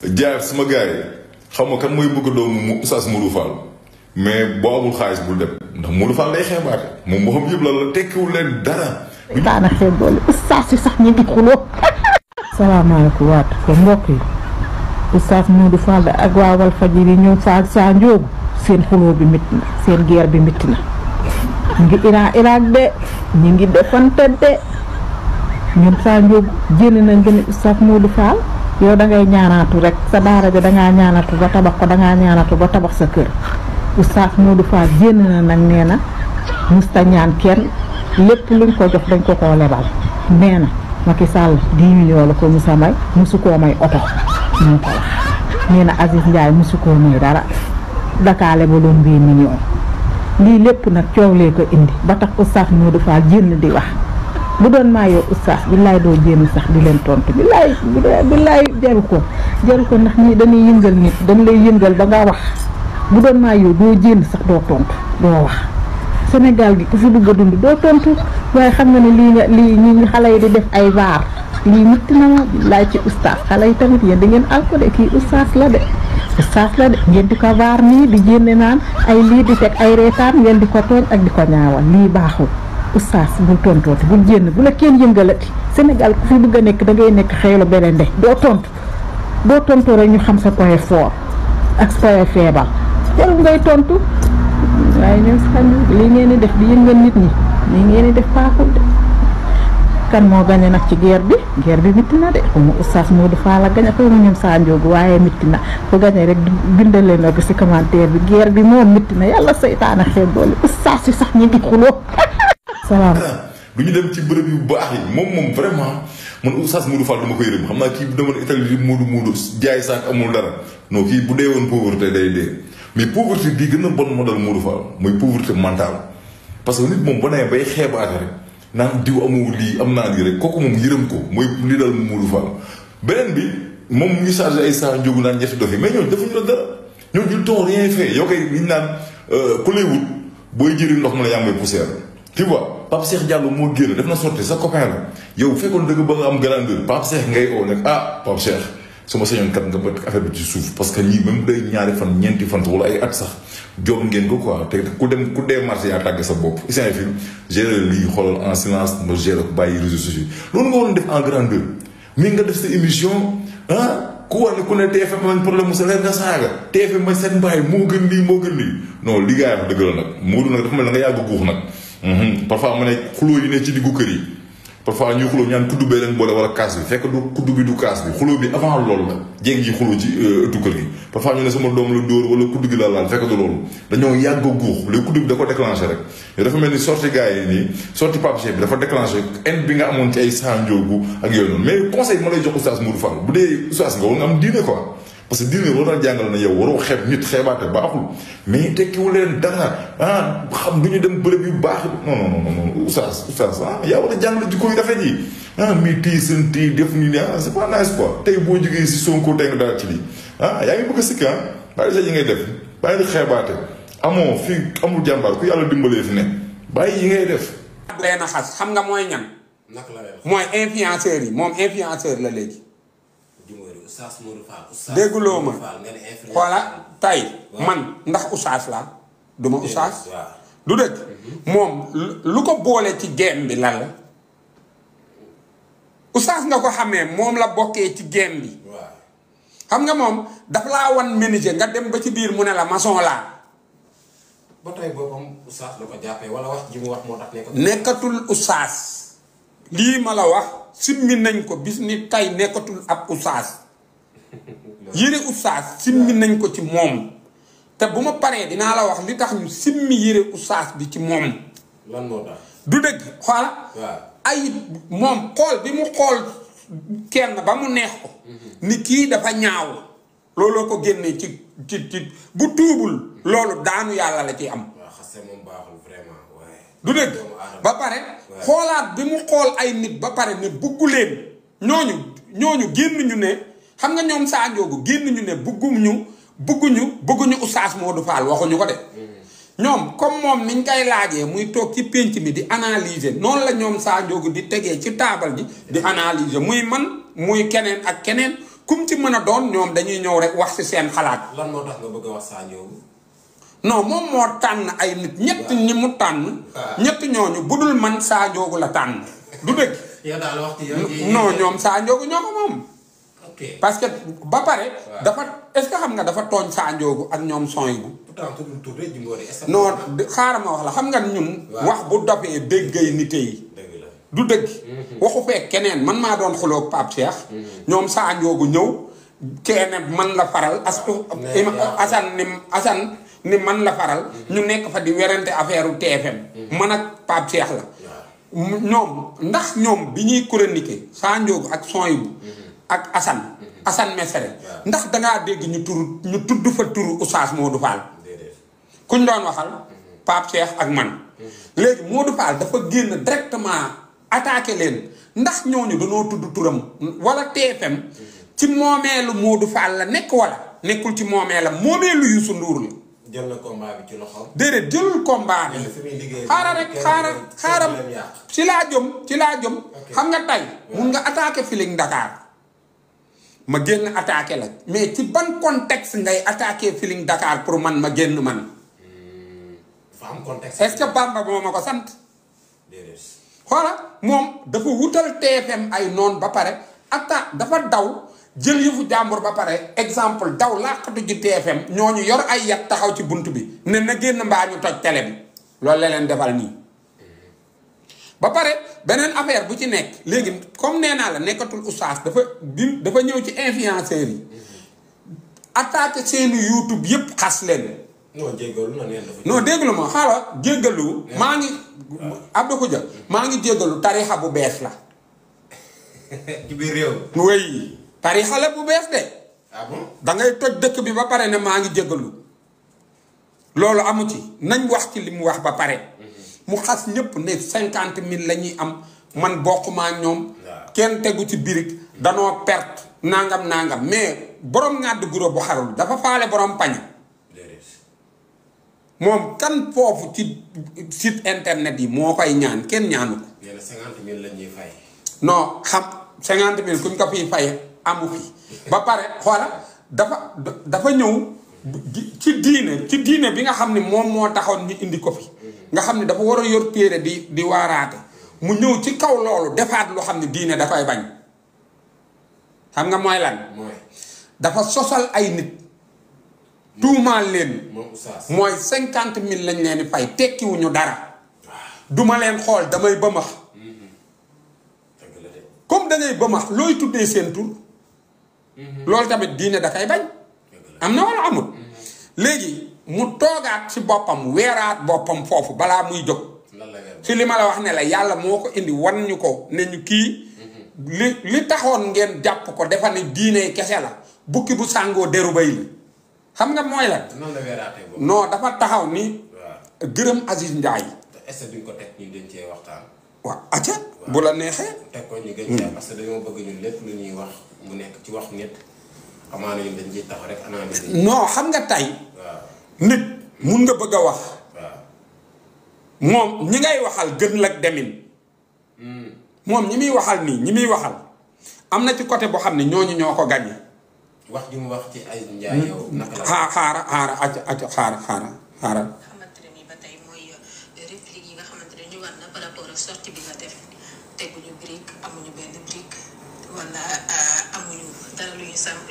jaar sama gars yi xam nga kan mooy bëgg doomu Oustaz Modou Fall mais boo amul xaalis bul dem ndax Modou Fall lay xeebaate moom moo xam yëpp la tekkiwul leen dara. daana xeeb doole Oustaz yi sax ñu ngi xuloo. salaamaaleykum waat ko mbokk yi Oustaz Modou Fall ak waa Walfadjri ñoom saa Ndiogou seen xuloo bi métti na seen guerre bi métti na ñu ngi Irak de ñu ngi defante de ñoom saa Ndiogou jénn nañ ba ne Oustaz Modou Fall yow da ngay ñaanaatu rek sa daara ja da ngaa ñaanatu ba tabax ko da ngaa ñaanatu ba tabax sa kër Oustaz Modou Fall jénn na nag nee na musta ñaan kenn lépp luñ ko jox dañ ko koo lebal nee na Macky Sall 10 millions la ko musa may musu koo may oto moo ko wax nee na Aziz Ndiaye musu koo may dara Dakar lebaloon 20 millions lii lépp nag coow lee ko indi ba tax Oustaz Modou Fall jénn di wax bu doon maa yow Oustaz billaay doo jéem sax di leen tontu billaay jaru ko ndax ñi dañuy yëngal nit dañ lay yëngal ba nga wax bu doon maa yow doo jéem sax doo tontu doo wax Sénégal gi ku fi dugg a dund doo tontu waaye xam nga ne lii ñi xale yi di def ay vaar lii mitti na ma billaay ci Oustaz xale yi tamit yéen di ngeen alko de kii Oustaz la de ngeen di ko vaar nii di jénne naan ay lii di teg ay reetaan ngeen di ko tooñ ak di ko ñaawal lii baaxul Oustaz bul tontooti bul jénn bu la kenn yëngalati Sénégal ku fi bëgg a nekk da ngay nekk xeelu beneen de doo tontu rek ñu xam sa point fort ak sa point faible jarul ngay tontu waaye ñoom sax lii ngeen di def di yëngal nit ñi lii ngeen di def baaxul de kan moo gañe nag ci guerre bi mitti na de xaw ma Oustaz Modou Fall a gañe xaw ma ñoom saa Ndiogou waaye mitti na ku gañe rek bindal leen ko ci commentaire bi guerre bi moom mitti na yàlla seytaane xeeb doole Oustaz yi sax ñu ngi xuloo salaam. du ñu dem ci bërëb yu baax yi moom vraiment man Oustaz Modou Fall dama koy yërëm xam naa kii bu demoon Italie di Modou jaay saak amul dara non kii bu dee woon pauvreté day dee mais pauvreté bii gën a bon moo dal Modou Fall mooy pauvreté mentale parce que nit moom bu nee bay xeebaate rek naan diw amul lii am naa lii rek kooku moom yërëm ko mooy li dal Modou Fall beneen bi moom mu ngi chargé ay saa Ndiogou naan ñetti dof yi mais ñooñu defuñu la dara ñooñu ils t'ont rien fait yow kay liñ naan ku lay wut booy jëri ndox mu la yaa ngi poussière tu vois Pape Cheikh Diallo moo génn def na sorti sa copain la yow fekkoon dëgg ba nga am grandeur Pape Cheikh ngay oo nag Pape Cheikh su ma sañoon kat nga bëgg affaire bi ci suuf parce que ñii même day ñaari fan ñeenti fan wala ay at sax job ngeen ko quoi te ku dee marché yaa tàgg sa bopp isant fi gérer lii xoolal en silence nga gérer ko bàyyi réseaux sociaux loolu nga waroon def en grandeur mais nga def sa émission ku wax ne ku ne TFM mañ problème mu sa leer nga saaga TFM mañ seen mbaay moo gën lii non li gars yi dëgg la nag Modou nag dafa mel na nga yàgg guux nag parfois ma ne xuloo yi ne ci diggu kër yi parfois ñuy xuloo ñaan kuddu bee leen boole wala kaas bi fekk du kuddu bi du kaas bi xuloo bi avant loolu la jéeg ji xuloo ci ëttu kër gi parfois ñu ne sama doom la dóor wala kuddu gi la laal fekk du loolu dañoo yàgg a guux léegi kuddu bi da ko déclenché rek yow dafa mel ni sorti gars yi nii sorti Pape Cheikh bi dafa déclenché haine bi nga amoon ci ay saa Ndiogou ak yooyu noonu mais conseil bi ma lay jox Oustaz Modou Fall bu dee Oustaz nga war nga am diine quoi parce que diine war na jàngal na yow waroo xeeb nit xeebaate baaxul mais tekkiwu leen dara xam du ñu dem bërëb yu baax non Oustaz yaa war a jàngale jikko yu rafet yi mais tii seen tii def ni ne c'est pas nice quoi tey boo jógee si Sonko tey nga dara ci lii yaa ngi bëgg a sikk bàyyi sa yi ngay def bàyyi di xeebaate amoo fii amul jàmbaar ku yàlla dimbalee fi ne bàyyi yi ngay def leen a xas xam nga mooy ñan mooy influenceurs yi moom influenceur la léegi dégguloo ma xoola tay man ndax Oustaz la du ma Oustaz du dëgg moom lu ko boole ci game bi lan la Oustaz nga ko xamee moom la bokkee ci game bi xam nga moom daf laa wan menuisier nga dem ba ci biir mu ne la maçon laa ba tey boppam Oustaz la ko jàppee wala wax ji mu wax moo tax nekkatul Oustaz lii ma la wax simmi nañ ko bis ni tay nekkatul ab Oustaz yére Oustaz simmi nañ ko ci moom te bu ma paree dinaa la wax li tax ñu simmi yére Oustaz bi ci moom lan moo tax du dëgg xoola ay moom xool bi mu xool kenn ba mu neex ko ni kii dafa ñaaw looloo ko génnee ci bu tuubul loolu daanu yàlla la ci am moom baaxul vraiment du dëgg ba pare xoolaat bi mu xool ay nit ba pare ne buggu leen ñooñu génn ñu ne xam nga ñoom saa Ndiogou génn ñu ne bëgguñu Oustaz Modou Fall waxuñu ko de ñoom comme moom niñ koy laajee muy toog ci pénc mi di analyser noonu la ñoom saa Ndiogou di tegee ci taabal ji di analyser muy man muy keneen ak keneen kum ci mën a doon ñoom dañuy ñëw rek wax ci seen xalaat. lan moo tax nga bëgg a wax Sa Ndiogou. non moom moo tànn ay nit ñett ñi mu tànn. ñett ñooñu budul man Sa Ndiogou la tànn du dëgg. yow daal wax ci non ñoom Sa Ndiogou ñoo ko moom. ok parce que ba pare. dafa est-ce que xam nga dafa tooñ Sa Ndiogou ak ñoom Sohaibou. pourtant tuddul tur rek Jimbori. non xaaral ma wax la xam nga ñun. wax bu dofee déggay nit yi. du dëgg. waxu fee keneen man maa doon xuloo Pape Cheikh. ñoom Sa Ndiogou ñëw. keneen man la faral. Assane ni man la faral. ñu nekk fa di werante affaire TFM. man ak Pape Cheikh la. ñoom ndax ñoom bi ñuy chroniquer Sa Ndiogou ak Sohaibou ak Assane Mesere ndax dangaa dégg ñu tudd fa turu Oustaz Modou Fall. kuñ doon waxal Pape Cheikh ak man. léegi Modou Fall dafa génn directement attaqué leen ndax ñooñu dañoo tudd turam wala TFM ci moomeelu Modou Fall la nekk wala nekkul ci moomeelam moomeelu Youssou Ndour la. jël na combat bi ci loxo. déedéet jëlul combat bi. xaaral ci laa jëm. xam nga tey mun nga attaqué Feeling Dakar ma génn attaqué la mais ci ban contexte ngay attaqué Feeling Dakar pour man ma génn man. dafa am contexte. est-ce que Bamba moo ma ko sant. xoola moom dafa wutal TFM ay noon ba pare dafa daw jël yëfu jàmbur ba pare exemple daw làqatu ji TFM ñooñu yor ay yat taxaw ci bunt bi ne na génn mbaa ñu toj télé bi loolu la leen defal nii. ba pare beneen affaire bu ci nekk léegi comme nee naa la nekkatul oustaz dafa ñëw ci influenceurs yi attaqué seeni YouTube yëpp xas leen. non déggalu ma xaaral jéggalu maa ngi Abdou Khoudia maa ngi jéggalu tarixa bu bees la. ci biir réew. oui tarixa la bu bees de. ah bon da ngay toj dëkk bi ba pare ne maa ngi jéggalu loolu amu ci nañ wax ci li mu wax ba pare. mu xas ñëpp ne 50 000 la ñuy am man bokkuma ñoom. kenn tegu ci birig danoo perte nangam mais borom ngàdd guro bu xarul dafa faale borom pañ. moom kan foofu ci site internet yi moo koy ñaan kenn ñaanu ko. yéen 50 000 la ñuy fay. non xam 50 000 kuñ ko fiy fay amu fi. ba pare xoola dafa ñëw ci diine bi nga xam ne moom moo taxoon ñu indi ko fi. nga xam ne dafa war a yor téere di waaraate mu ñëw ci kaw loolu defaat lu xam ne diine dafay bañ. xam nga mooy lan. dafa sosal ay nit. tuumaal leen mooy 50 000 lañ leen di fay tekkiwuñu dara duma leen xool damay bëmax comme da ngay bëmax looy tuddee seen tur loolu tamit diine da koy bañ am na wala amul léegi mu toogaat ci boppam weeraat boppam foofu balaa muy jóg ci li ma la wax ne la yàlla moo ko indi wan ñu ko ne ñu kii li taxoon ngeen jàpp ko dafa ne diine kese la bukki bu sàngoo deru bay la xam nga mooy la. non dafa taxaw ni. gërëm Aziz Ndiaye. est-ce que duñ ko teg ñu dañ cee waxtaan. waaw acca bu la neexee. teg ko ñu gën cee parce que dañoo bëgg ñun lépp lu ñuy wax mu nekk ci wax nit amaana ñun dañ ciy tax rek analyse. non xam nga tey. nit mun nga bëgg a wax. moom ñi ngay waxal gën la demin. moom ñi muy waxal nii ñi muy waxal am na ci côté boo xam ne ñooñu ñoo ko gagné. wax ji mu wax ci ay njaay yow naka la. xaaral. xamante ne nii ba tey mooy réplique yi nga xamante ne ñu war na par rapport ak sortie bi nga def teguñu brique amuñu benn brique wala amuñu dara lu ñu samp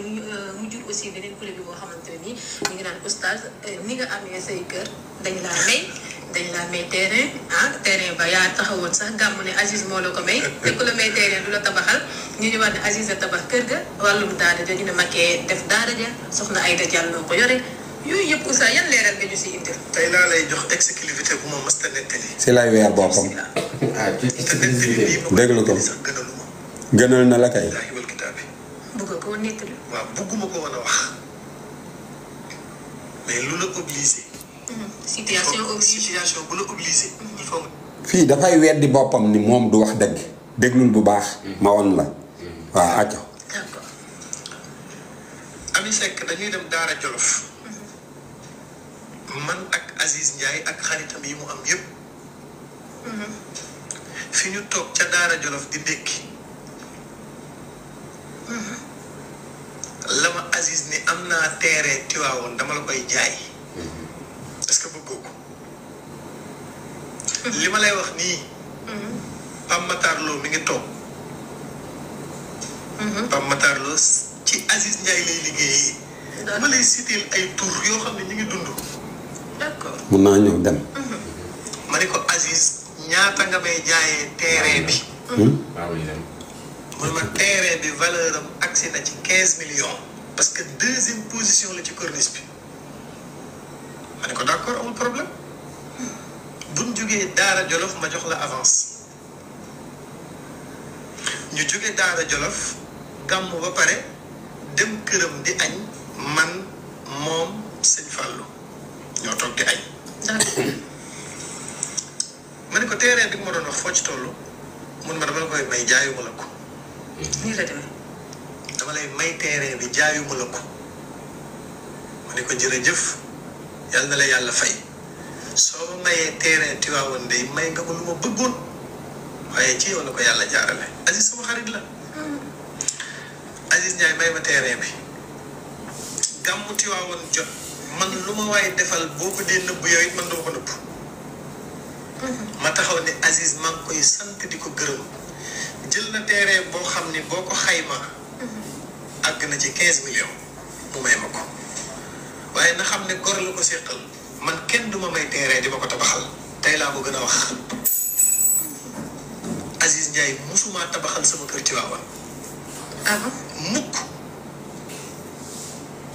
mu jur aussi beneen kuréel bi boo xamante ne nii ñu ngi naan oustaz ni nga amee say kër dañ laa may terrain terrain ba yaa taxawoon sax gàmm ne Aziz moo la ko may te ku la may terrain du la tabaxal ñu ñu war ne Aziz a tabax kër ga wàllum daara ja ñu ne Macky def daara ja soxna Aïda Diallo ko yore yooyu yëpp oustaz yan leeral nga ñu si indil. tey laa lay jox exclusivité bu ma mës a nettali. si lay weer boppam. déglu ko gënal na la kay. bëgg ko nettali. waaw bëgguma ko woon a wax mais lu la obligé. situation bu la obligé. il faut fii dafay weddi boppam ni moom du wax dëgg. déglul bu baax. ma won la. waaw acca. d'accord. Ami Seck dañuy dem Daara Jolof. man ak Aziz Ndiaye ak xaritam yi mu am yëpp. fi ñu toog ca Daara Jolof di ndékki. am naa terrain Tivaouane dama la koy jaay est-ce que bëggoo ko li ma lay wax nii Pape Matar Lo mi ngi toog Pape Matar Lo ci Aziz Ndiaye lay liggéeyee dama lay citer ay tur yoo xam ne ñu ngi dund d'accord mun naa ñëw dem. ma ne ko Aziz ñaata nga may jaayee terrain bi mun ma terrain bi valeur am agsi na ci 15 millions parce que deuxième position la ci corniche bi ma ne ko d'accord amul problème buñ jógee Daara Jolof ma jox la avance ñu jógee Daara Jolof gàmm ba pare dem këram di añ man moom sëñ Fallou ñoo toog di añ ma ne ko terrain bi nga ma doon wax foo ci toll mun ma dama la koy may jaayuma la ko nii la demee. dama lay may terrain bi jaayuma la ko ma ne ko jërëjëf yàlla na la yàlla fay soo ma mayee terrain Tivaouane day may nga ma lu ma bëggoon waaye ci yow la ko yàlla jaarale Aziz sama xarit la Aziz Ndiaye may ma terrain bi gàmmu Tivaouane jot man lu ma waaye defal boo ko dee nëbb yow it man doo ko nëbb ma taxaw ne Aziz maa ngi koy sant di ko gërëm jël na terrain boo xam ni boo ko xayma àgg na ci 15 millions mu may ma ko waaye na xam ne gor la ko séqal man kenn du ma may terrain di ma ko tabaxal tey laa ko gën a wax Aziz Ndiaye musuma tabaxal sama kër Tivaouane ah bon mukk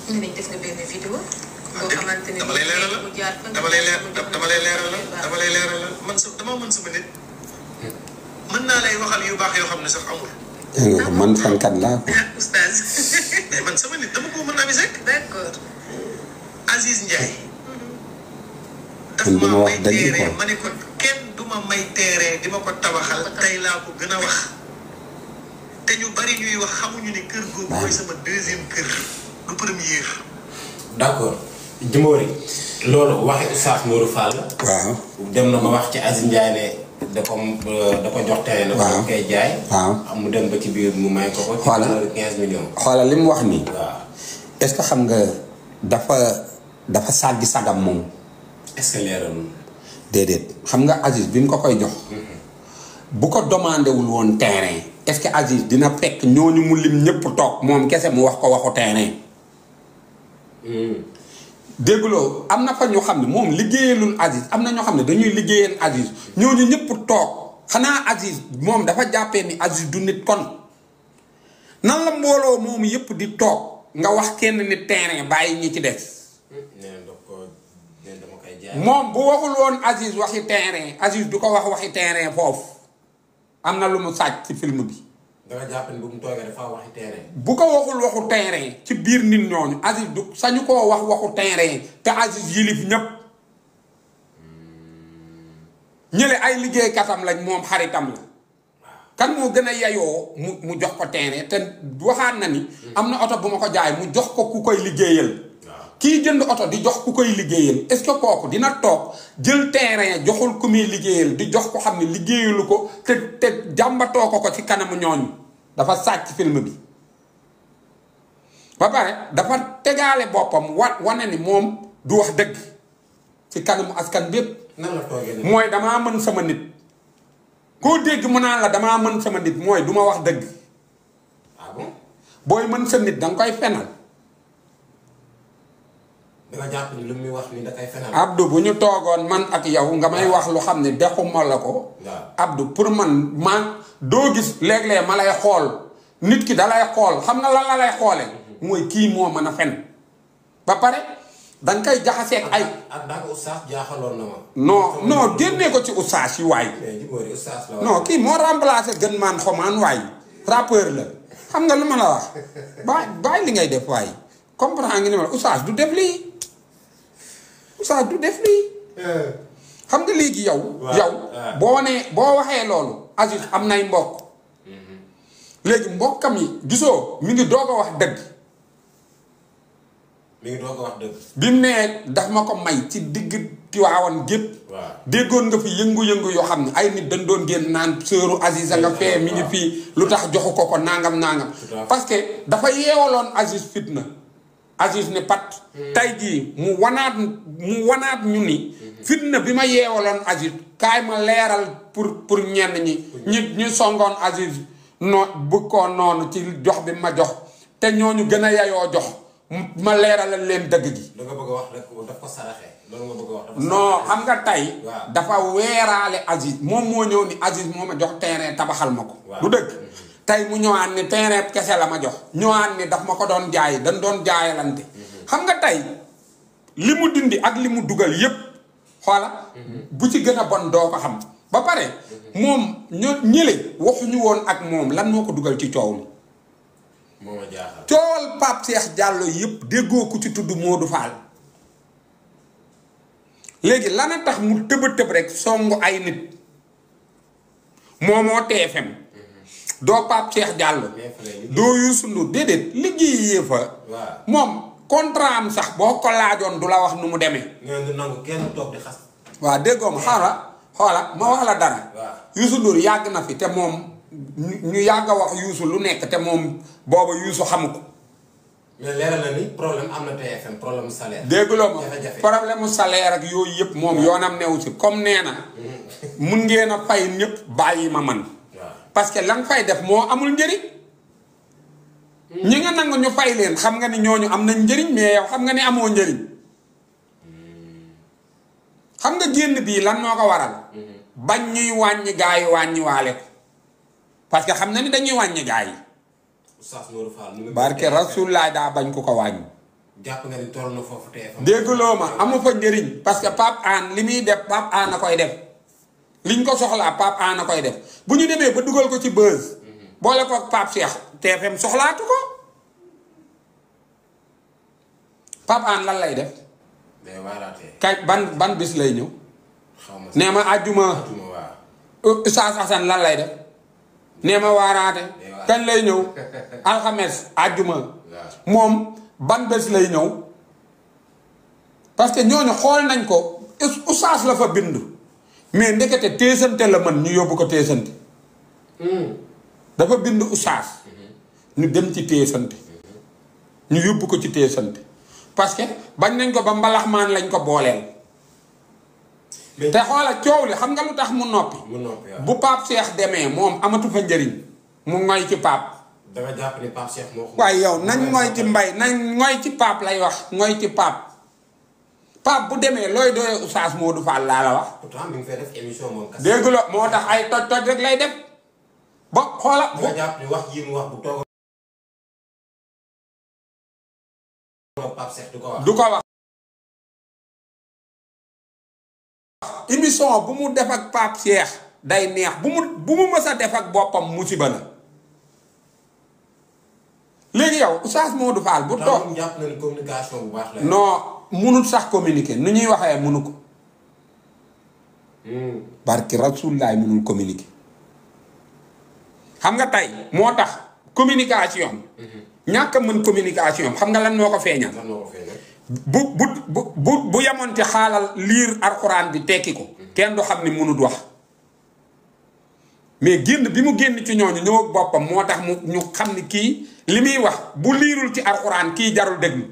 ñu ne def nga benn vidéo. boo xamante ne dama lay leeralal mu jaar dama lay leeralal man dama mën sama nit mën naa lay waxal yu baax yoo xam ne sax amul. yaa nga ko man fankat laa ko. oustaz. mais man sama nit dama ko mën a avisé. d'accord. Aziz Ndiaye. man du ma wax dëgg quoi ma ne ko kenn du ma may terrain di ma ko tabaxal tey laa ko gën a wax. te ñu bari ñuy wax xamuñu ni kër googu mooy sama deuxième kër du premier. d'accord Jimbori loolu waxi Oustaz Modou Fall la. waaw dem na ma wax ci Aziz Ndiaye ne da ko jox terrain na ko koy jaay. waaw mu dem ba ci biir mu may ko ko. Xoolal ci 15 millions. xoolal li mu wax nii. waaw est-ce que xam nga dafa sàggi sagam moom. est-ce que leeralul. déedéet xam nga Aziz bi mu ko koy jox. bu ko demandé wul woon terrain est-ce que Aziz dina fekk ñooñu mu lim ñëpp toog moom kese mu wax ko waxu terrain. dégguloo am na fa ñoo xam ne moom liggéeyalul Aziz am na ñoo xam ne dañuy liggéeyal Aziz ñooñu ñëpp toog xanaa Aziz moom dafa jàppee ni Aziz du nit kon nan la mbooloo moomu yëpp di toog nga wax kenn nit terrain bàyyi ñi ci des. moom bu waxul woon Aziz waxi terrain Aziz du ko wax waxi terrain foofu am na lu mu sàcc ci film bi. da nga jàpp ni bu mu toogee dafa waxi terrain. bu ko waxul waxu terrain ci biir nit ñooñu Aziz du sañu koo wax waxu terrain te Aziz yilif ñëpp ñële ay liggéeykatam lañ moom xaritam la kan moo gën a yayoo mu jox ko terrain te waxaat na ni am na oto bu ma ko jaay mu jox ko ku koy liggéeyal. kii jënd oto di jox ku koy liggéeyal est-ce que kooku dina toog jël terrain joxul ku muy liggéeyal di jox ko xam ne liggéeyalu ko te jàmbatoo ko ci kanamu ñooñu dafa sàcc film bi ba pare dafa tegaale boppam wane ni moom du wax dëgg ci kanamu askan bépp. nan la toogee mooy damaa mën sama nit koo dégg mu naan la damaa mën sama nit mooy du ma wax dëgg. ah bon. booy mën sa nit danga koy fenal. danga jàpp ni lu muy wax ni da koy fenal. Abdou bu ñu toogoon man ak yow nga may wax lu xam ne dexuma la ko. Abdou pour man doo gis léeg-léeg ma lay xool nit ki da lay xool xam nga lan la lay xoole mooy kii moo mën a fen ba pare danga koy jaxaseeg ay. ak daal oustaz jaaxaloon na ma. non génnee ko ci oustaz yi waay. non kii moo remplacé gën maan xomaan waay rappeur la xam nga lu ma la wax bàyyi li ngay def waay comprendre nga ni ma la oustaz du def lii. Oustaz du def lii xam nga léegi yow boo waxee loolu Aziz am nay mbokk léegi mbokkam yi gisoo mi ngi doog a wax dëgg bi mu nee daf ma ko may ci digg Tiwaawan gépp déggoon nga fi yëngu-yëngu yoo xam ne ay nit dañ doon génn naan sëru Aziz a nga fee mi ngi fii lu tax joxu ko nangam parce que dafa yeewaloon Aziz fitna Aziz ne pat tey jii mu wanaat ñu ni fitna bi ma yeewaloon Aziz kaay ma leeral pour ñenn ñi songoon Aziz bu ko noonu ci jox bi ma jox te ñooñu gën a yayoo jox ma leeralal leen dëgg gi. da nga bëgg a wax rek daf ko saraxee loolu nga bëgg a wax. non xam nga tey. dafa weeraale Aziz moom moo ñëw ni Aziz moo ma jox terrain tabaxal ma ko. du dëgg. tey mu ñëwaat ni terrain kese la ma jox ñëwaat ni daf ma ko doon jaay dañ doon jaayalante. xam nga tey li mu dindi ak li mu dugal yépp xoola bu ci gën a bon doo ko xam ba pare moom ñële waxuñu woon ak moom lan moo ko dugal ci coow li. moo ma jaaxal coowal Pape Cheikh Diallo yépp déggoo ku ci tudd Modou Fall léegi lana tax mu tëb rek songu ay nit moomoo TFM doo Pape Cheikh Diallo doo Youssou Ndour déedéet liggéeyee fa moom contrat am sax boo ko laajoon du la wax nu mu demee. ngeen di nangu kenn toog di xas. waaw déggoo ma xoola ma wax la dara. Youssou Ndour yàgg na fi te moom ñu yàgg a wax Youssou lu nekk te moom booba Youssou xamu ko. mais leeral na ni problème am na TFM problème mu salaire. dégguloo ma problème mu salaire ak yooyu yëpp moom yoonam newu si comme nee na mun ngeen a fay ñëpp bàyyi ma man. parce que la nga fay def moo amul njëriñ. ñi nga nangu ñu fay leen xam nga ni ñooñu am nañ njëriñ mais yow xam nga ni amoo njëriñ. xam nga génn bii lan moo ko waral. bañ ñuy wàññi gaa yi wàññi waale ko parce que xam na ni dañuy wàññi gaa yi. Oustaz Modou Fall. barke Rasulullah daa bañ ku ko wàññi. jàpp nga ni toll na foofu TFM. dégguloo ma amu fa njëriñ parce que Pape Hann li muy def Pape Hann a koy def liñ ko soxlaa Pape Hann a koy def bu ñu demee ba dugal ko ci buzz. boole ko ak Pape Cheikh TFM soxlaatu ko Pape Hann lan lay def. day waaraatee. kay ban bis lay ñëw. xaw ma nee ma àjjuma. Oustaz Assane lan lay def. nee ma waaraate. kañ lay ñëw. alxames àjjuma. moom ban bés lay ñëw. parce que ñooñu xool nañ ko Oustaz la fa bind. mais ndekete teesante la man ñu yóbbu ko teesante. dafa bind Oustaz. ñu dem ci teesante. ñu yóbbu ko ci teesante. parce que bañ nañ ko ba mbalaxmaan lañ ko booleel. te xoola coow li xam nga lu tax mu noppi. bu Pape Cheikh demee moom amatu fa njëriñ. mu ngoy ci Pape. danga jàpp ni Pape Cheikh moo ko. waaye yow nañ ngoy ci mbay nañ ngoy ci Pape lay wax ngoy ci Pape. Pape bu demee looy doyee Oustaz Modou Fall laa la wax. pourtant mi ngi fay def émission moom. dégg la moo tax ay toj rek lay def. ba xoola. danga jàpp ni wax ji mu wax bu toog. Pape Cheikh du ko wax. émission bu mu def ak Pape Cheikh day neex bu mu mës a def ak boppam musiba la. léegi yow Oustaz Modou Fall bu toog jàpp na ni communication bu baax la. non munul sax communiquer nu ñuy waxee munu ko. barki Rasulullah munul communiquer. xam nga tey moo tax communication. ñàkk a mën communication xam nga lan moo ko feeñal. bu yemoon ci xaalal liir alxuraan bi tekki ko. kenn du xam ni munut wax. mais génn bi mu génn ci ñooñu ñëw ak boppam moo tax mu ñu xam ni kii li muy wax bu liirul ci alxuraan kii jarul déglu.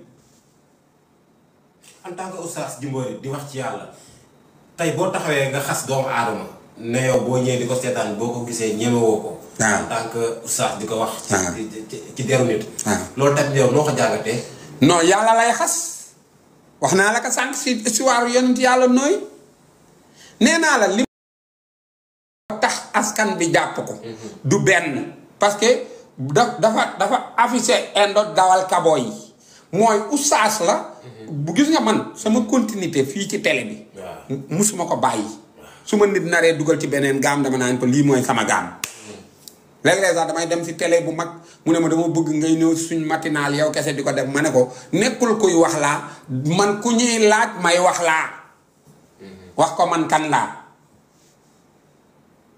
en tant que Oustaz Jimbori di wax ci yàlla tey boo taxawee nga xas doomu aadama ne yow boo ñëwee di ko seetaan boo ko gisee ñemewoo ko. en tant que Oustaz di ko wax. ci deru nit. loolu tamit yow noo ko jàngatee. non yàlla lay xas. wax naa la ko sànq si waaru yonent yàlla nooy. nee naa la li tax askan bi jàpp ko. du benn parce que dafa affiché indo dawal kabo yi mooy Oustaz la. bu gis nga man sama continuité fii ci télé bi. musuma ko bàyyi. su ma nit naree dugal ci beneen gaam dama naan ko lii mooy sama gaam. léeg-léeg sax damay dem si télé bu mag mu ne ma dama bëgg ngay ñëw suñ matinal yow kese di ko def ma ne ko nekkul kuy wax laa man ku ñuy laaj may wax laa. wax ko man kan laa.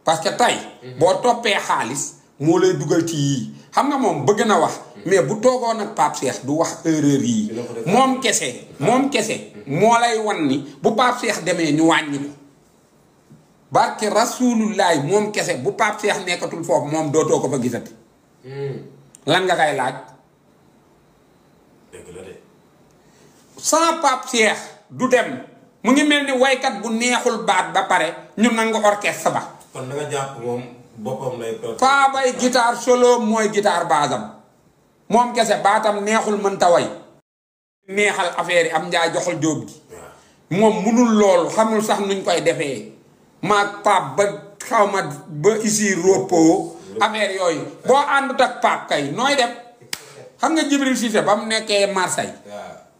parce que tey. boo toppee xaalis moo lay dugal ci yii xam nga moom bëgg na wax. mais bu toogoon ak Pape Cheikh du wax erreur yii. moom kese moo lay wan ni bu Pape Cheikh demee ñu wàññi ko. barke Rasulullah moom kese bu Pape Cheikh nekkatul foofu moom dootoo ko fa gisati. lan nga kay laaj. dëgg la de. sans Pape Cheikh du dem mu ngi mel ni waykat bu neexul baat ba pare ñu nangu orchestre ba. kon da nga jàpp moom boppam lay. Paa Bay guitare solo mooy guitare baasam moom kese baatam neexul mënta way. neexal affaire yi am njaay joxal jóob gi. moom munul loolu xamul sax nuñ koy defee maag Pape ba xaw ma ba ici repos affaire yooyu boo àndut ak Pape kay nooy def xam nga Jibril Cissé ba mu nekkee Marseille.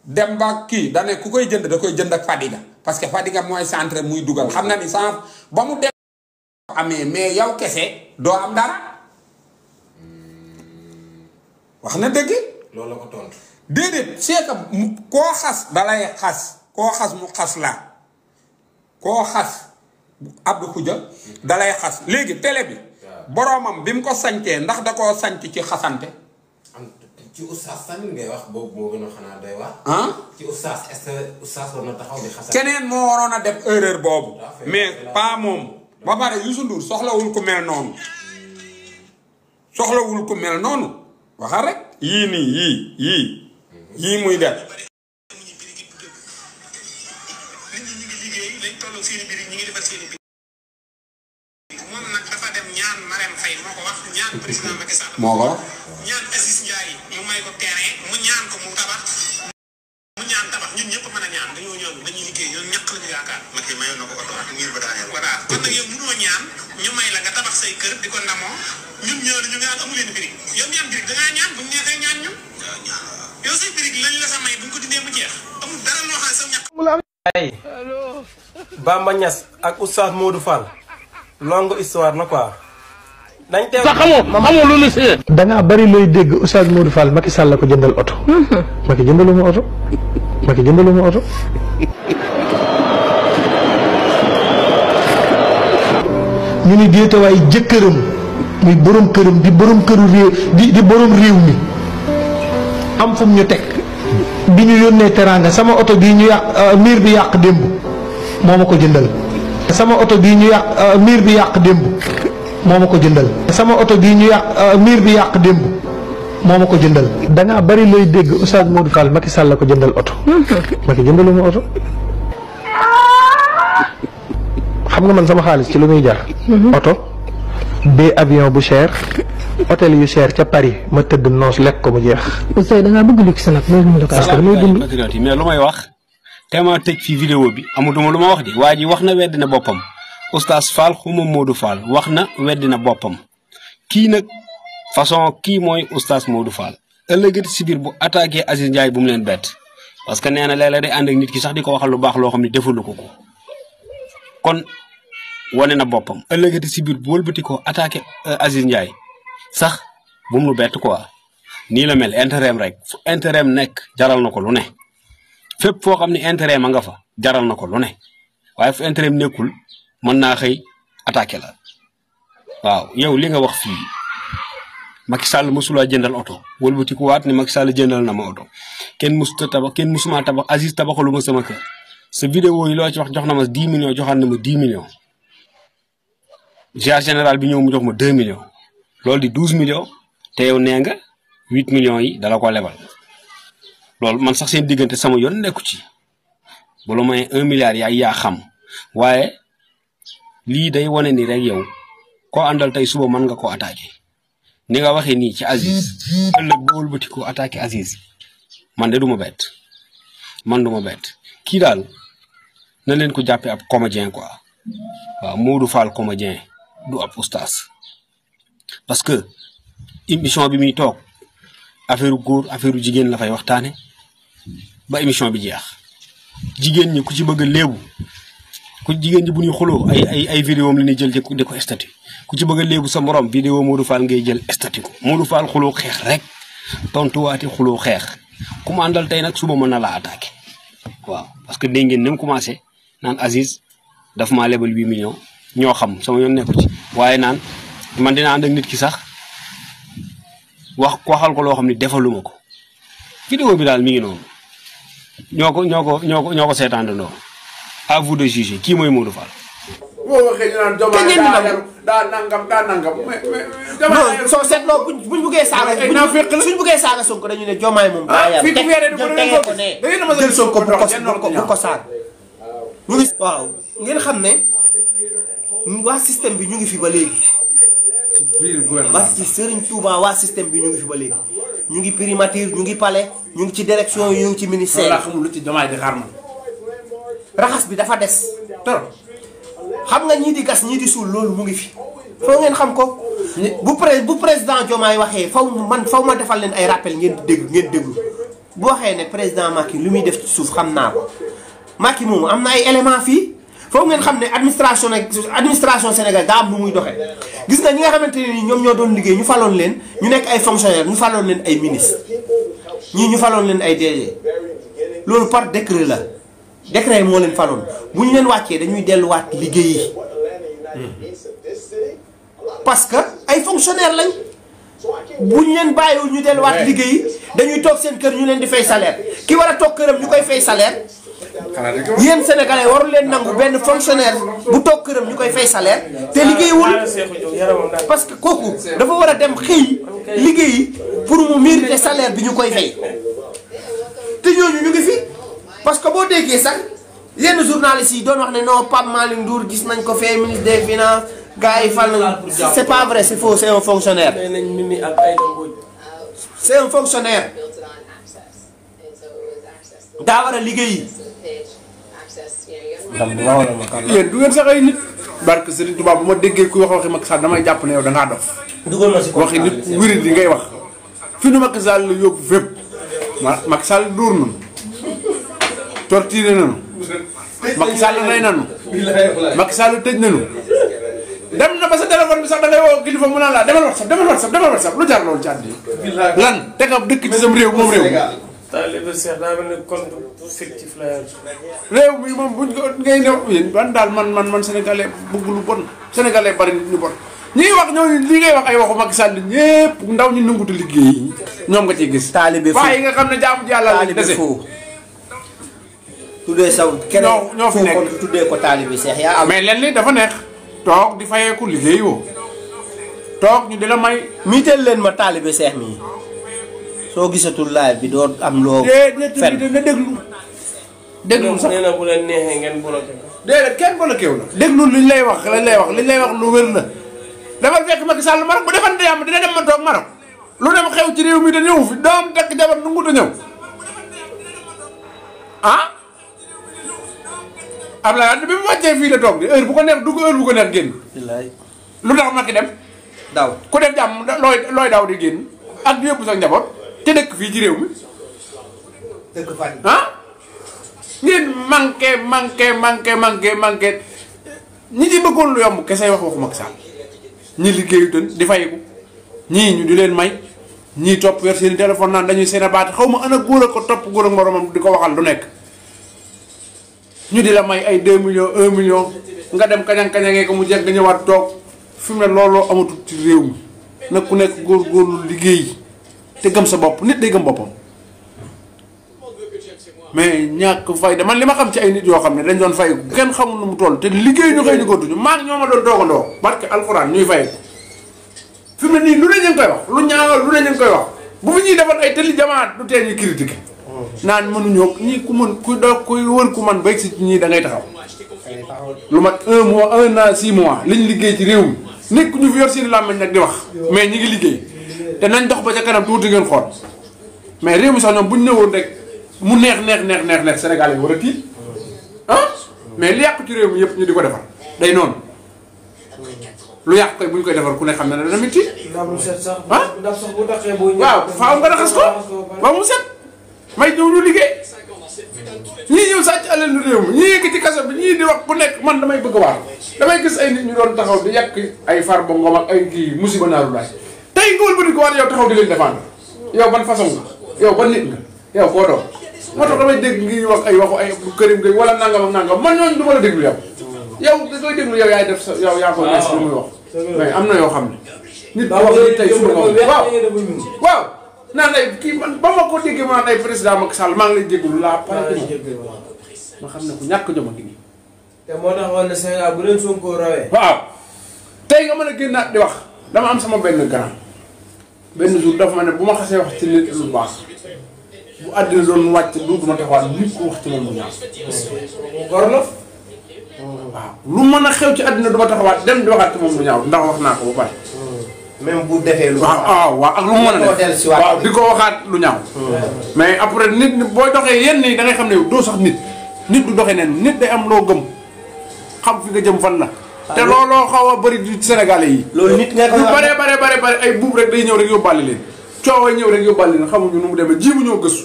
dem ba kii da ne ku koy jënd da koy jënd ak Fadiga parce que Fadiga mooy centre muy dugal xam na ni sans ba mu dem amee mais yow kese doo am dara wax na dëgg. loolu la ko tontu. déedéet c'est que koo xas dalay xas koo xas mu xas la koo xas Abdou Khoudia dalay xas léegi télé bi. boroomam bi mu ko sañtee ndax da koo sañc ci xasante. ci oustaz tamit ngay wax boobu moo gën a xanaa doy wax. ci oustaz est-ce que oustaz war na taxaw di xasal. keneen moo waroon a def erreur boobu. mais pas moom. ba pare Youssou Ndour soxlawul ku mel noonu. soxlawul ku mel noonu. waxal rek yii nii yii muy def. moom nag dafa dem ñaan Marème Faye moo ko wax ñaan président Macky Sall. moo ko wax. ñaan Aziz Ndiaye mu may ko terrain mu ñaan ko mu tabax mu ñaan tabax ñun ñëpp mën a ñaan dañoo ñëw dañuy liggéey ñun ñàkk la ñu yaakaar. Macky mayoon na ko oto ak ngir ba daaneel. voilà kon nag yow mënoo ñaan ñu may la nga tabax say kër di ko ndamoo ñun ñëw ñu ngaan amu leen birig yow mi am birig da ngaa ñaan bu mu neexee ñaan ñun. waaw ñaan yow say birig lañ la sa may bu ñu ko dindee mu jeex amul dara loo xam ne sa ñàkk. ay Bamba Niass ak Oustaz Modou Fall longue histoire na quoi. dañ teew sax xamoo lu si. da ngaa bari looy dégg Oustaz Modou Fall Macky Sall la ko jëndal oto. Macky jëndalu ma oto. Macky jëndalu ma oto. ñu ni déetawaay jëkkëram muy borom këram di borom këru réew di borom réew mi am fu mu ñu teg bi ñu yónnee teraanga sama oto bii ñu yàq miir bi yàq démb moo ma ko jëndal. sama oto bii ñu yàq miir bi yàq démb moo ma ko jëndal. sama oto bii ñu yàq miir bi yàq démb moo ma ko jëndal. da ngaa bari looy dégg Oustaz Modou Fall Macky Sall la ko jëndal oto. Macky jëndalu ma oto. xam nga man sama xaalis ci lu muy jar. oto bee avion bu cher hôtel yu cher ca Paris ma tëdd noos lekk ko mu jeex. Oustaz da ngaa bëgg luxe nag loolu mu la ko. parce que damay dund mais lu may wax te ma tëj fii vidéo bi amatuma lu ma wax di waa ji wax na weddi na boppam Oustaz Fall xuma Modou Fall wax na weddi na boppam kii nag façon kii mooy Oustaz Modou Fall ëllëgati si biir bu attaqué Aziz Ndiaye bu mu leen bett parce que nee na léeg-léeg day ànd ak nit ki sax di ko waxal lu baax loo xam ne defalu ko kon wane na boppam ëllëgati si biir bu wëlbati ko attaqué Aziz Ndiaye sax bu mu nu bett quoi nii la mel intérêt rek fu intérêt nekk jaral na ko lu ne fépp foo xam ne intérêt ma nga fa jaral na ko lu ne waaye fu intérêt nekkul mën naa xëy attaqué la waaw yow li nga wax fii Macky Sall mosulaa jëndal oto wëlbati ko waat ne Macky Sall jëndal na ma oto kenn musuta tabax kenn musuma tabax Aziz tabaxalu ma sama kër sa vidéo yi loo ci wax jox na ma 10 millions joxaat na ma 10 millions général bi ñëw mu jox ma 2 millions loolu di 12 millions te yow nee nga 8 millions yi dala ko lebal loolu man sax seen diggante sama yoon nekku ci bu la may 1 milliard yaa xam waaye lii day wane ni rek yow koo àndal tey suba mën nga koo attaqué ni nga waxee nii ci Aziz ëllëg ba wëlbati ko attaqué Aziz man de du ma bett man du ma bett kii daal na leen ko jàppee ab comédien quoi waaw Modou Fall comédien du ab oustaz parce que émission bi muy toog affaire góor affaire jigéen la fay waxtaane ba émission bi jeex jigéen ñi ku ci bëgg a léebu ku jigéen ñi bu ñuy xuloo ay vidéo am la ñuy jël di ko statut ku ci bëgg a léebu sa morom vidéo Modou Fall ngay jël statut ko Modou Fall xuloo xeex rek tontuwaati xuloo xeex ku ma àndal tey nag suba mën na laa attaqué waaw parce que dégg ngeen ni mu commencé naan Aziz daf maa lebal 8 millions ñoo xam sama yoon nekkul ci waaye naan man dina ànd ak nit ki sax waxal ko loo xam ne defaluma ko vidéo bi daal mi ngi noonu ñoo ko seetaandoo à vous de juger kii mooy Modou Fall. boo waxee ñu naan Diomaye daa nangam non soo seetloo buñ buggee saaga suñ buggee saaga Sonko dañu ne Diomaye moom daa yar jël tegee ko ne jël Sonko bu ko saaga ñu ngi waaw ngeen xam ne waa système bi ñu ngi fi ba léegi parce que Serigne Touba waa système bi ñu ngi fi ba léegi ñu ngi primature ñu ngi palais ñu ngi ci direction yi ñu ngi ci ministère la xamul lu ci Diomaye di xaar ma raxas bi dafa des trop xam nga ñii di gas ñii di suul loolu mu ngi fi foo ngeen xam ko bu président Diomaye waxee faw ma defal leen ay rappel ngeen déglu bu waxee ne président Macky lu muy def ci suuf xam naa ko Macky moomu am na ay élément fii foo ngeen xam ne administration Sénégal daa am lu muy doxee gis nga ñi nga xamante ne ni ñoom ñoo doon liggéey ñu faloon leen ñu nekk ay fonctionnaires ñu faloon leen ay ministre ñii ñu faloon leen ay DG loolu par décret la décret moo leen faloon bu ñu leen wàccee dañuy delluwaat liggéeyi parce que ay fonctionnaires lañ bu ñu leen bàyyiwul ñu delluwaat liggéeyi dañuy toog seen kër ñu leen di fay salaire ki war a toog këram ñu koy fay salaire yéen sénégalais warul leen nangu benn fonctionnaire bu toog këram ñu koy fay salaire te liggéeyiwul parce que kooku dafa war a dem xëy liggéeyi pour mu mériter salaire bi ñu koy fay te ñooñu ñu ngi fi. parce que boo déggee sax yenn journalistes yi doon wax ne non Pape Malick Ndour gis nañ ko fee ministre des finances gars yi fal nañ c'est pas vrai c'est faux c'est un fonctionnaire. c'est un fonctionnaire daa war a liggéeyi. yéen du ngeen sax ay nit. barke Serigne Touba bu ma déggee kuy wax waxi Macky Sall damay jàpp ne yow da ngaa dof. dugal ma si waxi nit wérit yi ngay wax fi nu Macky Sall la yóbbu fépp Macky Sall dóor nañu. torturé nañu Macky Sall rey nañu Macky Sall tëj nañu dem na ba sa téléphone bi sax da ngay woo kilifa mu naan la demal WhatsApp lu jar loolu ci àddina lan te nga dëkk ci sam réew moom réew réew mi moom buñ ko ngay ñëw yéen ban daal man sénégalais bëgg lu bon sénégalais bari nit ñu bon ñuy wax ñooñu li ngay wax ay waxu Macky Sall ñëpp ndaw ñu nangutu liggéey ñoom nga ciy gis taalibe waaye yi nga xam ne jaamu ci yàlla lañ dese tuddee saw keneen ñoo fi nekk tuddee ko taalibe Seex yaa am mais leen li dafa neex toog di fayeeku liggéey woo toog ñu di la may miiteel leen ma taalibe Seex mi soo gisatul live bi doo am loo fen na déglu sax nee na bu leen neexee ngeen bloqué déedéet kenn bloqué wu la déglu liñ lay wax lu wér la dafa fekk Macky Sall Maroc bu defante yàmm dina dem ma toog Maroc lu dem xew ci réew mi da ñëw fi doom takk jabar nu ngu ta ñëw ah Abdoulaye Wade bi mu wàccee fii la toog di heure bu ko neex dugg heure bu ko neex génn lu tax Macky dem daw ku def jàmm looy daw di génn ak di yóbbu sa njaboot te dëkk fii ci réew mi dëkk fan ah ngeen manqué ñi ci bëggoon lu yomb kese wax waxu Macky Sall ñi liggéeyu doon di fayeku ñii ñu di leen may ñii topp yor seen téléphone naan dañuy seen a baat xaw ma ana góor a ko topp góor ak moromam di ko waxal lu nekk ñu di la may ay 2 millions 1 million nga dem kañang-kañangee ko mu jeg nga ñëwaat toog fi mu ne looloo amatul ci réew mi nag ku nekk góorgóorlu liggéey te gëm sa bopp nit day gëm boppam mais ñàkk fayda man li ma xam ci ay nit yoo xam ne dañ doon fay kenn xamul nu mu toll te liggéey ñu xëy ñu góortuñu maa ngi ñoo ma doon toogandoo barke alxuraan ñuy fay fi mu ne nii lu ne ñu ngi koy wax lu ñaawal lu ne ñu ngi koy wax bu fi ñuy defar ay tëli jamaat du tee ñuy critiquer naan mënuñoo ñii ku mën ku doog kuy wër ku man ba si ñii da ngay taxaw lu mat 1 mois 1 an 6 mois liñ liggéey ci réew mi nekk ñu fi yor seen làmmiñ nag di wax mais ñi ngi liggéey te nañ dox ba ca kanam tuuti ngeen xool mais réew mi sax ñoom buñ ñëwoon rek mu neex Sénégal yi war a tiit ah mais li yàqu ci réew mi yëpp ñu di ko defar day noonu lu yàqu koy bu ñu koy defar ku ne xam ne dana métti ah waaw faaw nga raxas ko ba mu set may ñëw ñu liggéey ñii ñëw sàcc alal réew mi ñii yëkk ci kaso bi ñii di wax ku nekk man damay bëgg a waar damay gis ay nit ñu doon taxaw di yàq ay Farba Ngom ak ay kii musiba naaru laay tey nga wëlbati ko war yow taxaw di leen défendre yow ban façon nga yow ban nit nga yow koo doon moo tax damay dégg ngi wax ay waxu ay kërim ngay wala nangam ak nangam man ñooñu du ma la déglu yow da koy déglu yow yaay def sa yow yaa ko nees lu muy wax mais am na yoo xam ne nit bu wax nit tey suba nga waaw naan ay kii man ba ma ko déggee ma naan ay président Macky Sall maa ngi lay déglu laa pare ma xam ne ku ñàkk jom a ngi nii te moo tax woon ne Sénégal bu leen Sonko rawee. waaw tey nga mën a génnaat di wax dama am sama benn grand benn jour dafa ma ne bu ma xasee wax ci nit lu baax bu àddina doon wàcc du ma taxawaat nit ku wax ci moom bu ñaaw. gor la. waaw lu mën a xew ci àddina du ma taxawaat dem di waxaat ci moom bu ñaaw ndax wax naa ko ba pare. même bu defee lu. waaw waaw ak lu mu mën a def waaw di ko waxaat lu ñaaw. mais après nit ñi booy doxee yenn yi da ngay xam ne doo sax nit du doxee neen nit day am loo gëm xam fi nga jëm fan la. te looloo xaw a bëri di Sénégalais yi. loolu nit nga ko lu bare ay buub rek day ñëw rek yóbbaale leen. cooway ñëw rek yóbbaale leen xamuñu nu mu demee jiimu ñoo gëstu.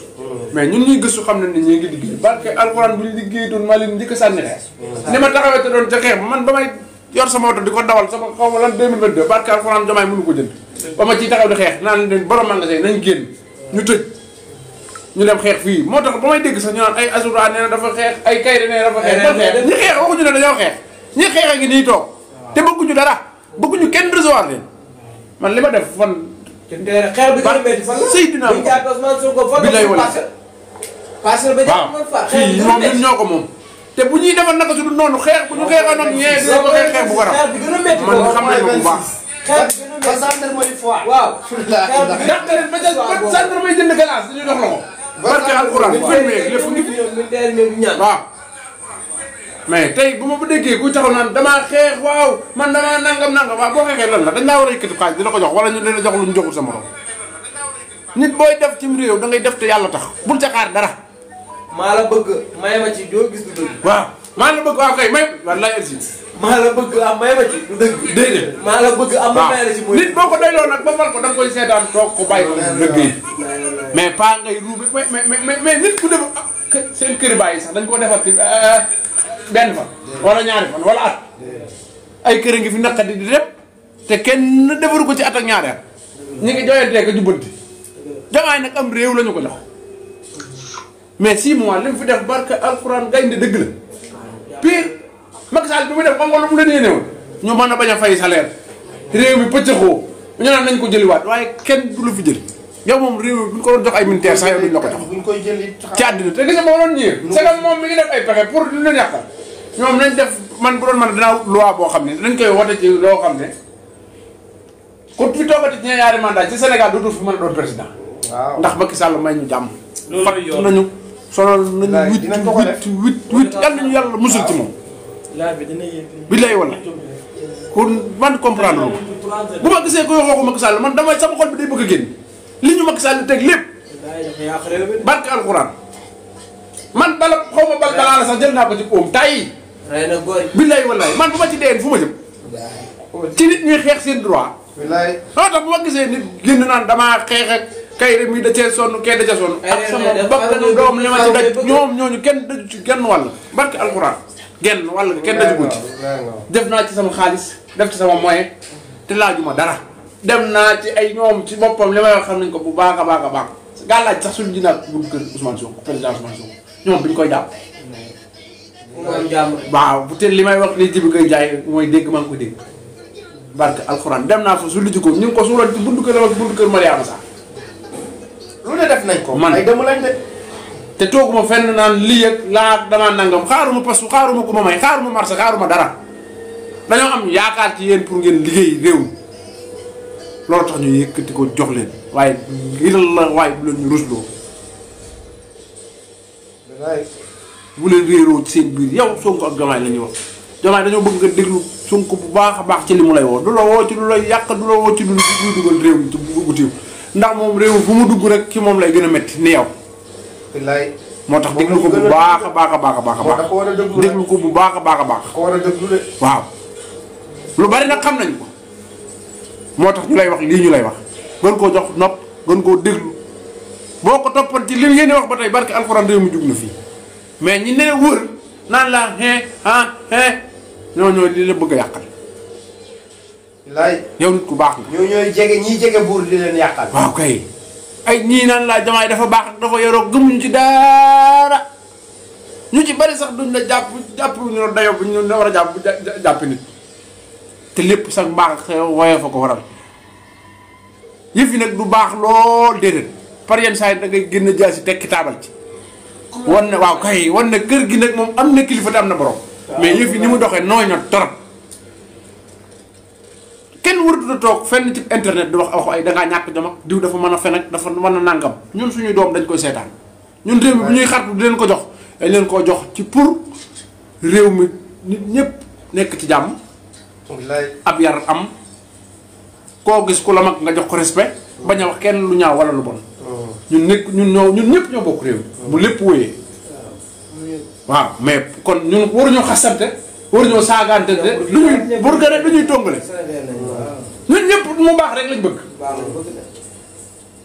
mais ñun ñuy gëstu xam ne ni ñi ngi liggéey parce que alxuraan bu ñu liggéey doon maa leen njëkk a sànni xeex. ni ma taxawee te doon ca xeex man ba may yor sama oto di ko dawal sama xaw ma lan 2022 parce que alxuraan Diomaye mënu ko jënd. ba ma ciy taxaw di xeex naan leen borom magasin nañ génn ñu tëj ñu dem xeex fii moo tax ba may dégg sax ñu naan ay Azoura nee na dafa xeex ay Kayre nee na dafa xeex. ñi xeex waxuñu ne dañoo xeex ñi xeex a ngi nii toog te bëgguñu dara bëgguñu kenn recevoir leen man li ma def fan. xeex bi gën a métti fan la Seydina bi jàpp Ousmane Sonko fan bi lay wala parce que ba jàpp man fa fii moom ñun ñoo ko moom te bu ñuy defal naka su dul noonu xeex bu ñu xeexoon ak ñee dina ko xeex bu ko raf man xam nañ ko bu baax xeex bi gën a gendarmerie fois. waaw. ndax leen ba gendarmerie jënd glace dañuy dox la ko barke alxuraan premier lépp ngi waaw mais tey bu ma ba déggee kuy taxaw naan damaa xeex waaw man damaa nangam waaw boo xeexee lan la dañ laa war a yëkkati xaalis di la ko jox wala ñu leen a jox lu ñu joxul sa morom nit booy def cim réew da ngay def te yàlla tax bul ca xaar dara. maa la bëgg may ma ci doo gis du dëgg. waaw maa la bëgg waaw kay may wallaay ersi. maa la bëgg am may ma ci du dëgg. déedéet maa la bëgg am may la ci mooy. nit boo ko doyloo nag ba fal ko da nga koy seetaan toog ko bàyyi ko liggéey mais pas ngay ruube mais nit ku def seen këri bàyyi sax dañ ko defar ci benn fan wala ñaari fan wala at ay kër ngi fi naqadi di dem te kenn defaru ko ci at ak ñaari at ñu ngi jooyantee ko jubbanti Diomaye nag am réew la ñu ko jox mais 6 mois li mu fi def barke alxuraan gaynde dëgg la pire Macky Sall bi mu def xam nga lu mu leen yéene woon ñu mën a bañ a fay salaire réew mi pëccëxoo ñu naan nañ ko jëliwaat waaye kenn du la fi jël yow moom réew mi bu ñu ko doon jox ay militaire sax yow duñ la ko jox buñ koy jëli ci àddina te gis nga moo doon ñëwee c'est que moom mi ngi def ay pexe pour lu leen yàqal ñoom nañ def man bu doon mën a dinaa loi boo xam ne dañ koy wote ci loo xam ne ku fi toogati ci ñaari mandat ci Sénégal dootul fi mën a doon président ndax Macky Sall may ñu jàmm fat nañu sonal nañu huit yàlla nañu yàlla musul ci moom bi lay wala kon man comprendre bu ma gisee koy waxu Macky Sall man damay sama xol bi day bëgg a génn li ñu Macky Sall teg lépp barke alxuraan man bala xaw ma bal balaa la sax jël naa ko ci oom tay billaay wallaay man bu ma ci deen fu ma jëm ci nit ñuy xeex seen droit billaay loo tax bu ma gisee nit génn naan damaa xeex ak kay rek mi da cee sonn kee da ca sonn ak sama bakkanu doom li ma ci daj ñoom ñooñu kenn daju ci genn wàll barke alxuraan genn wàll kenn daju ko ci def naa ci sama xaalis def ci sama moyen te laajuma dara dem naa ci ay ñoom ci boppam li may wax xam nañ ko bu baax a baax a baax gaa laaj sax suñu dinaat bu kër Ousmane Sonko président Ousmane Sonko ñoom bi ñu koy jàpp waaw te li may wax li jibi koy jaay mooy dégg maa ngi ko dégg barke alxuraan dem naa fa su lijji ko ñu ngi ko suural ci buntu kër ak buntu kër Mariama sax lu ne def nañ ko man ay dem lañ de te tooguma fenn naan lii ak laa damaa nangam xaaruma parce que xaaruma ko ma may xaaruma marché xaaruma dara dañoo am yaakaar ci yéen pour ngeen liggéey réew mi loolu tax ñu yëkkati ko jox leen waaye ngir la waaye bu leen ñu rusloo bu leen réeroo ci seen biir yow Sonko ak Diomaye la ñuy wax Diomaye dañoo bëgg nga déglu Sonko bu baax a baax ci li mu lay woo du la woo ci lu lay yàq du la woo ci lu dugal réew mi te bu tiw ndax moom réew fu mu dugg rek ci moom lay gën a métti ni yow billaay moo tax déglu ko bu baax a baax a baax a baax a baax déglu ko bu baax a baax a baax ko war a déglu de waaw lu bari nag xam nañ ko moo tax ñu lay wax lii ñu lay wax gën koo jox nopp gën koo déglu boo ko toppan ci li ngeen di wax ba tey barke alxuraan réew mi jug na fii mais ñi ne wër naan la ñoo li la bëgg a yàqal billaay yow nit ku baax nga ñoo ñooy jege ñiy jege buur di leen yàqal waaw kay ay ñii naan laa Diomaye dafa baax dafa yoroo gëmuñu ci dara ñu ci bari sax duñ la jàpp ñu la dayoo bu ñu la war a jàpp nit te lépp sax mbaax woyee fa ko waral yëf yi nag du baax lool déedéet par yenn saa yi da ngay génn jaasi tekki taabal ci wan ne waaw kay wan ne kër gi nag moom am na kilifa te am na borom mais yëf yi ni mu doxee nooy na torop kenn waratu a toog fenn ci internet di wax ay dangaa ñàkk jom ak diw dafa mën a fen ak dafa mën a nàngam ñun suñuy doom dañ koy seetaan ñun réew mi bu ñuy xartu di leen ko jox dañ leen koo jox ci pour réew mi nit ñëpp nekk ci jàmm ab yar am koo gis ku la mag nga jox ko respect bañ a wax kenn lu ñaaw wala lu bon ñun nekk ñun ñëpp ñoo bokk réew bu lépp wóyee waaw mais kon ñun waruñoo xasante waruñoo saagante de lu ñuy pour que rek lu ñuy tongale ñun ñëpp mu baax rek lañ bëgg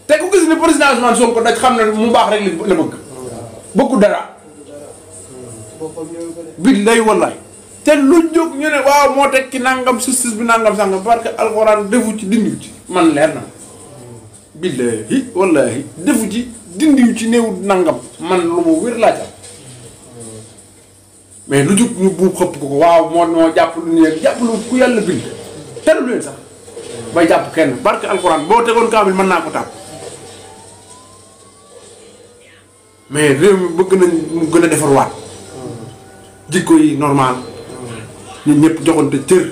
te ku gis ne président Ousmane Sonko daj xam ne mu baax rek la bëgg bëggu dara billaay wallaay te lu jóg ñu ne waaw moo teg ci nangam justice bi nangam sangam parce que alxuraan defu ci dindiw ci man leer na billahi wallahi defu ci dindiw ci néew nangam man lu mu wér laa ca mais lu jóg ñu buub xëpp ko waaw moo jàpp lu ñu jàpp lu ku yàlla bind telu leen sax bay jàpp kenn barke alxuraan boo tegoon kaamil mën naa ko tàpp mais réew mi bëgg nañ mu gën a defarwaat jikko yi normal ñun ñëpp joxante cër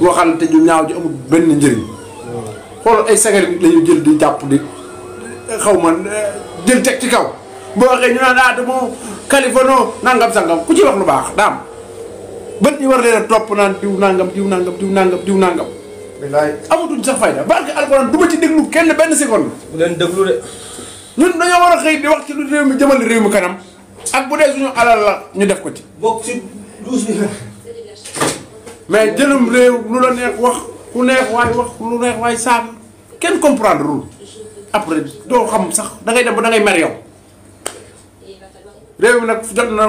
waxante ñu ñaaw ji amul benn njëriñ xool ay sagar nit la ñu jël di jàpp di xaw ma jël teg ci kaw boo waxee ñu naan ah moo Californie nangam sangam ku ci wax lu baax daam bët ñi war leen a topp naan diw nangam diw nangam diw nangam diw nangam. bilaay amatuñ sax fayda barke alxuraan du ma ci déglu kenn benn seconde. bu leen déglu de. ñun dañoo war a xëy di wax ci lu réew mi jëmale réew mi kanam ak bu dee suñu alal la ñu def ko ci. bokk ci douze bi mais jëlum réew lu la neex wax ku neex waay wax lu neex waay saaga kenn comprendre lul après doo xam sax da ngay dem ba da ngay mer yow. réew mi nag jot na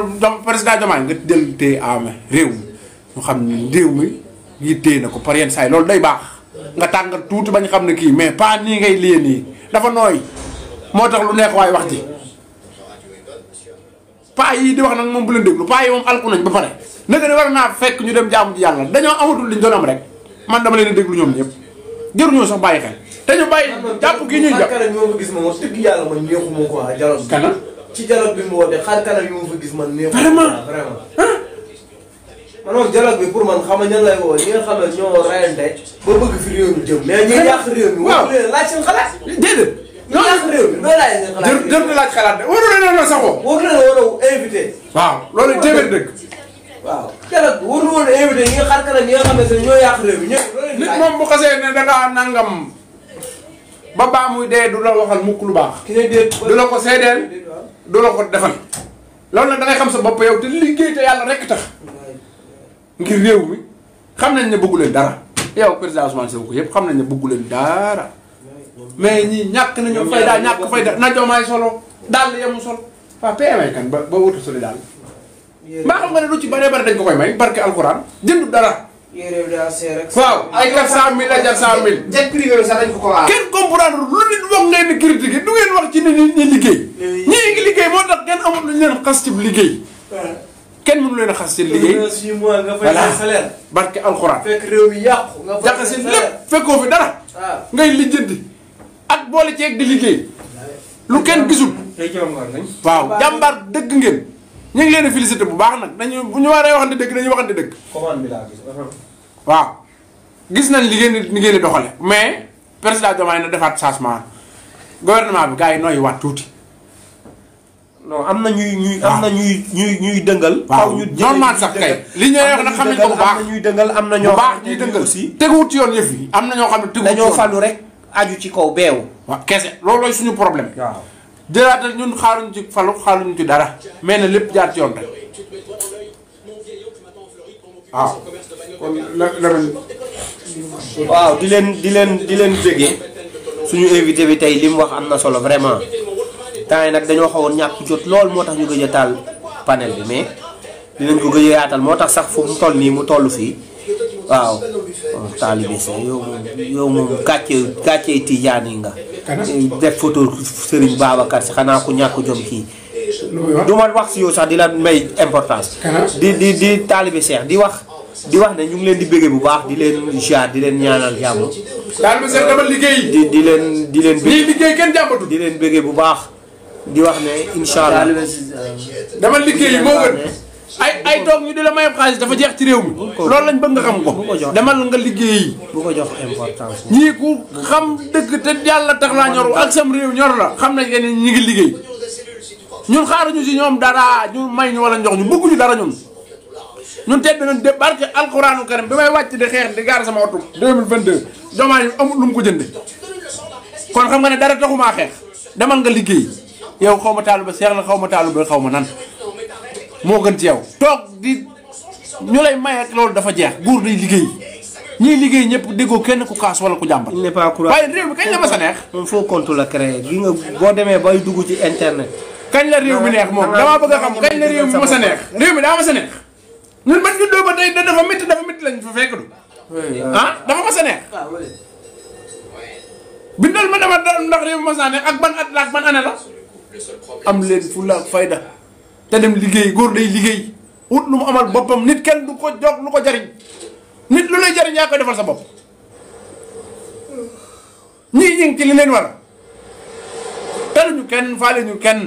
président Diomaye nga jël téye amee réew mi ñu xam ne réew mi yi téye na ko par yenn saa yi loolu day baax nga tàngal tuuti bañ xam ne kii mais pas nii ngay liyee nii dafa nooy moo tax lu neex waaye wax ji paa yi di wax nag moom bu leen déglu paa yi moom alku nañ ba pare naka ne war naa fekk ñu dem jaamu ji yàlla dañoo amatul liñ doon am rek man dama leen a déglu ñoom ñëpp jëruñoo sax bàyyi xel te ñu bàyyi jàpp gi ñuy jàpp xar kanam yi ma fa gis moom dëgg yàlla man neexuma ko ah dialogue bi kana ci dialogue bi mu woote xar kanam yi ma fa gis man neexuma vraiment man moom dialogue bi pour man xam nga ñan lay woo ñi nga xam ne ñoo rayante ba bëgg fi réew mi jëm mais ñi yàq réew mi wax leen laaj seen xalaat déedéet ñu yàq réew mi doo laaj seen xalaat jër na laaj xalaat de waru leen la saxoo waru leen war a invité waaw loolu téeméer dëgg waaw dialogue bi waru woon a invité ñi nga xar kanam yi nga xam ne ñoo yàq réew mi ñëpp nit moom bu xasee ne dangaa nangam ba baa muy dee du la waxal mukk lu baax du la ko seedeel du la ko defal loolu nag da ngay xam sa bopp yow te liggéey te yàlla rekk tax ngir réew mi xam nañ ne bëggu leen dara yow président Ousmane Sonko yëpp xam nañ ne bëggu leen dara mais ñii ñàkk nañu fayda ñàkk fayda na Diomaye solo daal yemu sol waaw PMA kan ba wutu soli daal mbaa xam nga ne lu ci bare bare dañ ko koy may barke alxuraan jëndu dara waaw ay 400000 la jar 100000 jet privé sax dañ ko ko aar kenn comprendre lu nit wax ngeen di critiquer du ngeen wax ci ni ñi liggéey ñii ngi liggéey moo tax kenn amul lu ñu leen xas ci liggéey kenn mënu leen a xas seen liggéey 6 mois nga fay salaire barke alxuraan fekk réew mi yàqu nga fay jaxase lépp fekkoo fi dara ngay lijjanti ak boole ceeg di liggéey lu kenn gisul waaw jàmbaar dëgg ngeen ñu ngi leen a félicité bu baax nag dañu bu ñu waree waxante dëgg dañuy waxante dëgg commande bi laa gis waaw gis nañ li ngeen di doxale mais président Diomaye na defaat changement gouvernement bi gars yi nooy waat tuuti non am na ñuy dëngal. waaw normal sax kay. li ñu wax nag xam nañ ko bu baax am na ñuy dëngal am na ñoo bu baax ñuy dëngal aussi. teguwut ci yoon yëf yi am na ñoo xam ne teguwut ci yoon dañoo falu rek aju ci kaw beewu. waaw kese loolooy suñu problème. waaw jëlaatal ñun xaaruñ ci falu xaaruñ ci dara mais na lépp jaar ci yoon rek waaw. kon waaw di leen bëggee suñu invité bi tey li mu wax am na solo vraiment. temps yi nag dañoo xawoon ñàkk jot lool moo tax ñu gëj a taal panel bi mais dinañ ko gëj a yaatal moo tax sax fu mu toll nii mu toll fii waaw. taalibe sa yow moom gàccee tijaan yi nga. def photo Serigne Babacar si xanaa ku ñàkk jom kii. du ma wax si yow sax di la may importance. di taalibe Cheikh di wax ne ñu ngi leen di bëggee bu baax di leen ziar di leen ñaanal jàmm. taalibe Cheikh dama liggéey. di leen lii liggéey kenn jàmbatu. di leen bëggee bu baax. di wax ne incha allah dama liggéey moo gën ay toog ñu di la may xaalis dafa jeex ci réew mi loolu lañ bëgg nga xam ko demal nga liggéey bu ko jox importance ñii ku xam dëgg te yàlla tax laa ñor ak sam réew ñor la xam nañ que ni ñi ngi liggéey ñun xaaruñu si ñoom dara ñu may ñu wala njox ñu bëgguñu dara ñun tedd nañ de barke alxuraanu karim bi may wàcc di xeex di gaar sama oto 2022 Diomaye amul lu mu ko jënde kon xam nga ne dara taxumaa xeex demal nga liggéey yow xaw ma taalu ba seex la xaw ma taalu ba xaw ma nan moo gën ci yow toog di ñu lay may ak loolu dafa jeex góor day liggéey ñiy liggéey ñëpp déggoo kenn ku kaas wala ku jàmbat. il n'est pas courant waaye réew mi kañ la ma sa neex. un faux compte la créé gi nga boo demee bay dugg ci internet. kañ la réew mi neex moom damaa bëgg a xam kañ la réew mi ma sa neex réew mi daa ma sa neex ñun man ñu doo ba tey dafa métti lañ fa fekk du ah dafa ma sa neex bindal ma dama ndax réew mi ma sa neex ak ban at la ak ban année la am leen fulla ak fayda te dem liggéey góor day liggéey wut lu mu amal boppam nit kenn du ko jox lu ko jariñ nit lu lay jariñ yaa koy defal sa bopp ñii ñu ngi ci li leen war taluñu kenn faale ñu kenn